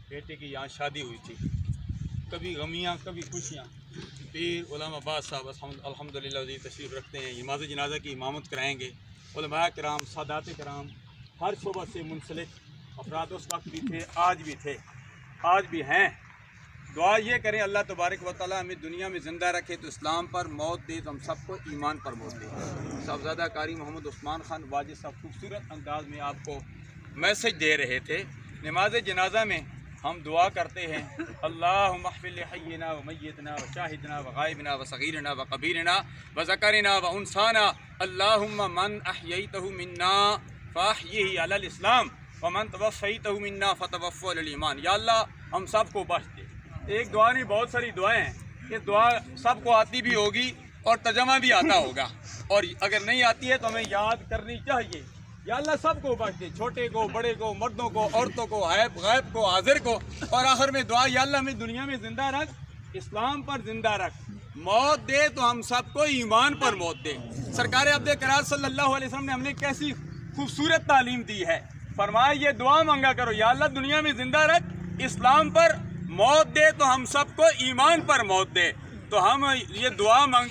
بیٹے کی यहाँ शादी हुई थी, कभी गमियाँ कभी खुशियाँ। पीर उलमा अब्बास साहब अल्हम्दुलिल्लाह जी तशरीफ़ रखते हैं, नमाज जनाजा की इमामत कराएँगे। उलमा कराम, सादात कराम, हर शोबा से मुंसलिक अफराद उस वक्त भी थे, आज भी थे, आज भी हैं। दुआ ये करें अल्लाह तबारक व तआला हमें दुनिया में ज़िंदा रखे तो इस्लाम पर मौत दे, तो हम सबको ईमान पर मौत दे। साहबजादा कारी मोहम्मद उस्मान खान वाजिद साहब खूबसूरत अंदाज में आपको मैसेज दे रहे थे। नमाज जनाजा में हम दुआ करते हैं, अल्लाहुम्मा महफिल हय्यना व मय्यतना व शाहिदना व गायबना व सगीरना व कबीरना व ज़करना व उनसाना, अल्लाहुम्मा मन अहयैतहु मिन्ना फ़अहयिही अलल इस्लाम व मन तवफ़्फ़ैतहु मिन्ना फ़तवफ़्फ़हु अलल ईमान। या अल्लाह हम सबको बख्श दे। एक दुआ नहीं, बहुत सारी दुआएं हैं। ये दुआ सबको आती भी होगी और तर्जुमा भी आता होगा, और अगर नहीं आती है तो हमें याद करनी चाहिए। या अल्लाह सबको बख्श दे, छोटे को, बड़े को, मर्दों को, औरतों को, गायब को, हाजिर को। और आखिर में दुआ, या अल्लाह हमें दुनिया में ज़िंदा रख, इस्लाम पर ज़िंदा रख, मौत दे तो हम सबको ईमान पर मौत दे। सरकार अब्दे करार सल्लल्लाहु अलैहि वसल्लम ने हमने कैसी खूबसूरत तालीम दी है। फरमाया ये दुआ मांगा करो, या अल्लाह दुनिया में ज़िंदा रख, इस्लाम पर मौत दे तो हम सबको ईमान पर मौत दे। तो हम ये दुआ